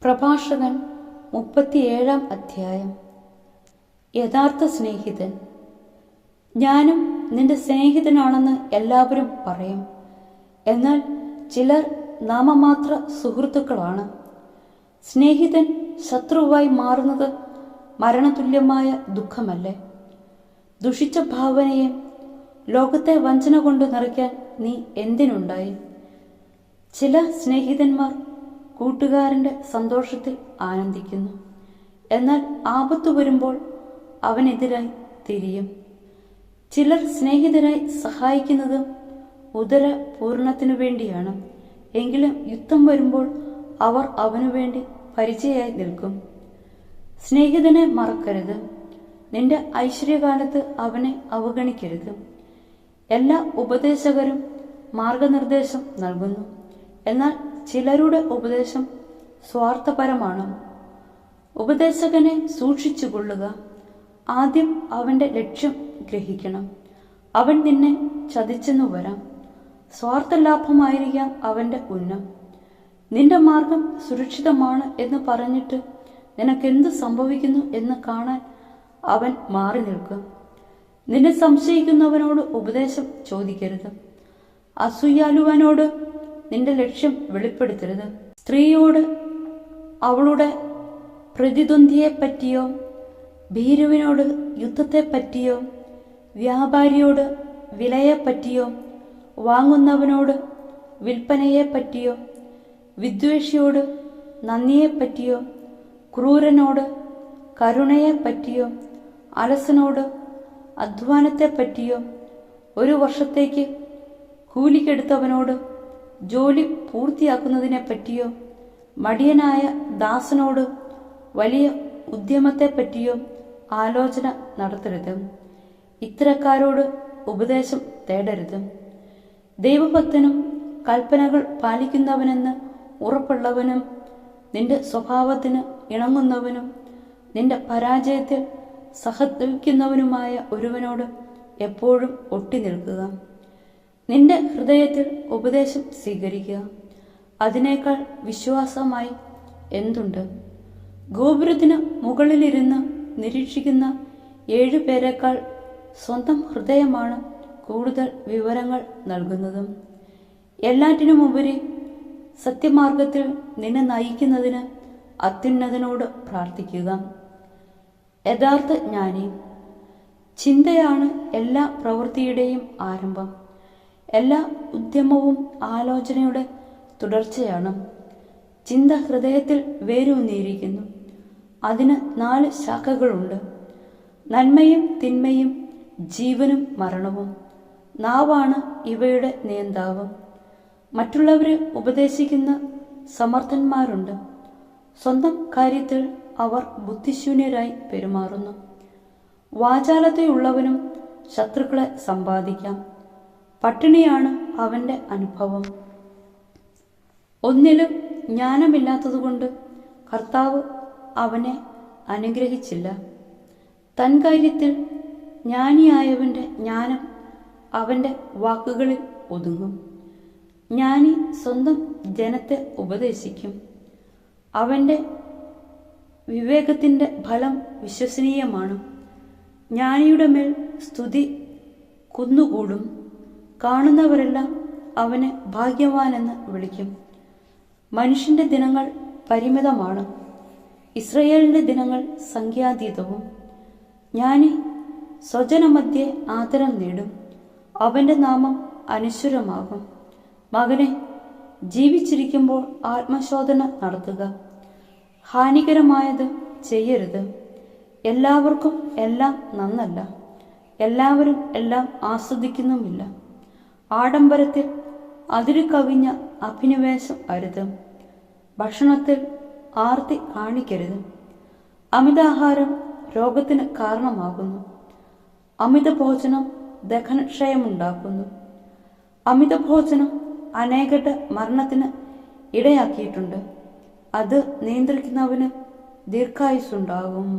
പ്രഭാഷകൻ 37-ാം അധ്യായം. യഥാർത്ഥ സ്നേഹിതൻ. ഞാനും നിന്റെ സ്നേഹിതനാണെന്ന് എല്ലാവരും പറയും, എന്നാൽ ചിലർ നാമമാത്ര സുഹൃത്തുക്കളാണ്. സ്നേഹിതൻ ശത്രുവായി മാറുന്നത് മരണതുല്യമായ ദുഃഖമല്ലേ? ദുഷിച്ച ഭാവനയെ ലോകത്തെ വഞ്ചന കൊണ്ട് നിറയ്ക്കാൻ നീ എന്തിനുണ്ടായി? ചില സ്നേഹിതന്മാർ കൂട്ടുകാരൻ്റെ സന്തോഷത്തിൽ ആനന്ദിക്കുന്നു, എന്നാൽ ആപത്തു വരുമ്പോൾ അവനെതിരായി തിരിയും. ചിലർ സ്നേഹിതരായി സഹായിക്കുന്നത് ഉദര പൂർണ്ണത്തിനു വേണ്ടിയാണ്, എങ്കിലും യുദ്ധം വരുമ്പോൾ അവർ അവനു വേണ്ടി പരിചയമായി നിൽക്കും. സ്നേഹിതനെ മറക്കരുത്, നിന്റെ ഐശ്വര്യകാലത്ത് അവനെ അവഗണിക്കരുത്. എല്ലാ ഉപദേശകരും മാർഗനിർദ്ദേശം നൽകുന്നു, എന്നാൽ ചിലരുടെ ഉപദേശം സ്വാർത്ഥപരമാണ്. ഉപദേശകനെ സൂക്ഷിച്ചുകൊള്ളുക, ആദ്യം അവന്റെ ലക്ഷ്യം ഗ്രഹിക്കണം. അവൻ നിന്നെ ചതിച്ചെന്നു വരാം, സ്വാർത്ഥലാഭമായിരിക്കാം അവന്റെ ഉന്നം. നിന്റെ മാർഗം സുരക്ഷിതമാണ് എന്ന് പറഞ്ഞിട്ട് നിനക്കെന്ത് സംഭവിക്കുന്നു എന്ന് കാണാൻ അവൻ മാറി നിൽക്കും. നിന്നെ സംശയിക്കുന്നവനോട് ഉപദേശം ചോദിക്കരുത്, അസൂയാലുവനോട് നിന്റെ ലക്ഷ്യം വെളിപ്പെടുത്തരുത്. സ്ത്രീയോട് അവളുടെ പ്രതിദ്വന്ദിയെപ്പറ്റിയോ, ഭീരുവിനോട് യുദ്ധത്തെപ്പറ്റിയോ, വ്യാപാരിയോട് വിലയെപ്പറ്റിയോ, വാങ്ങുന്നവനോട് വിൽപ്പനയെപ്പറ്റിയോ, വിദ്വേഷിയോട് നന്ദിയെപ്പറ്റിയോ, ക്രൂരനോട് കരുണയെപ്പറ്റിയോ, അലസനോട് അധ്വാനത്തെപ്പറ്റിയോ, ഒരു വർഷത്തേക്ക് കൂലിക്കെടുത്തവനോട് ജോലി പൂർത്തിയാക്കുന്നതിനെപ്പറ്റിയോ, മടിയനായ ദാസനോട് വലിയ ഉദ്യമത്തെപ്പറ്റിയോ ആലോചന നടത്തരുത്. ഇത്തരക്കാരോട് ഉപദേശം തേടരുത്. ദൈവഭക്തനും കൽപ്പനകൾ പാലിക്കുന്നവനെന്ന് ഉറപ്പുള്ളവനും നിന്റെ സ്വഭാവത്തിന് ഇണങ്ങുന്നവനും നിന്റെ പരാജയത്തിൽ സഹതപിക്കുന്നവനുമായ ഒരുവനോട് എപ്പോഴും ഒട്ടി നിൽക്കുക. നിന്റെ ഹൃദയത്തിൽ ഉപദേശം സ്വീകരിക്കുക, അതിനേക്കാൾ വിശ്വാസമായി എന്തുണ്ട്? ഗോപുരത്തിന് മുകളിലിരുന്ന് നിരീക്ഷിക്കുന്ന 7 പേരെക്കാൾ സ്വന്തം ഹൃദയമാണ് കൂടുതൽ വിവരങ്ങൾ നൽകുന്നതും. എല്ലാറ്റിനുമുപരി സത്യമാർഗത്തിൽ നിന്നെ നയിക്കുന്നതിന് അത്യുന്നതനോട് പ്രാർത്ഥിക്കുക. യഥാർത്ഥ ജ്ഞാനി. ചിന്തയാണ് എല്ലാ പ്രവൃത്തിയുടെയും ആരംഭം. എല്ലാ ഉദ്യമവും ആലോചനയുടെ തുടർച്ചയാണ്. ചിന്ത ഹൃദയത്തിൽ വേരൂന്നിയിരിക്കുന്നു, അതിന് 4 ശാഖകളുണ്ട്: നന്മയും തിന്മയും, ജീവനും മരണവും. നാവാണ് ഇവയുടെ നിയന്താവ്. മറ്റുള്ളവരെ ഉപദേശിക്കുന്ന സമർത്ഥന്മാരുണ്ട്, സ്വന്തം കാര്യത്തിൽ അവർ ബുദ്ധിശൂന്യരായി പെരുമാറുന്നു. വാചാലതയുള്ളവനും ശത്രുക്കളെ സമ്പാദിക്കാം, പട്ടിണിയാണ് അവന്റെ അനുഭവം. ഒന്നിലും ജ്ഞാനമില്ലാത്തതുകൊണ്ട് കർത്താവ് അവനെ അനുഗ്രഹിച്ചില്ല. തൻ കാര്യത്തിൽ ജ്ഞാനിയായവന്റെ ജ്ഞാനം അവന്റെ വാക്കുകളിൽ ഒതുങ്ങും. ജ്ഞാനി സ്വന്തം ജനത്തെ ഉപദേശിക്കും, അവന്റെ വിവേകത്തിന്റെ ഫലം വിശ്വസനീയമാണ്. ജ്ഞാനിയുടെ മേൽ സ്തുതി കുന്നുകൂടും, കാണുന്നവരെല്ലാം അവനെ ഭാഗ്യവാനെന്ന് വിളിക്കും. മനുഷ്യന്റെ ദിനങ്ങൾ പരിമിതമാണ്, ഇസ്രയേലിന്റെ ദിനങ്ങൾ സംഖ്യാതീതവും. ജ്ഞാനി സ്വജനമധ്യേ ആദരം നേടും, അവന്റെ നാമം അനശ്വരമാകും. മകനെ, ജീവിച്ചിരിക്കുമ്പോൾ ആത്മശോധന നടത്തുക, ഹാനികരമായത് ചെയ്യരുത്. എല്ലാവർക്കും എല്ലാം നന്നല്ല, എല്ലാവരും എല്ലാം ആസ്വദിക്കുന്നുമില്ല. ആഡംബരത്തിൽ അതിരു കവിഞ്ഞ അഭിനിവേശം അരുത്, ഭക്ഷണത്തിൽ ആർത്തി കാണിക്കരുത്. അമിതാഹാരം രോഗത്തിന് കാരണമാകുന്നു, അമിതഭോജനം ദഹനക്ഷയമുണ്ടാക്കുന്നു. അമിതഭോജനം അനേകരുടെ മരണത്തിന് ഇടയാക്കിയിട്ടുണ്ട്, അത് നിയന്ത്രിക്കുന്നവന് ദീർഘായുസ്സുണ്ടാകും.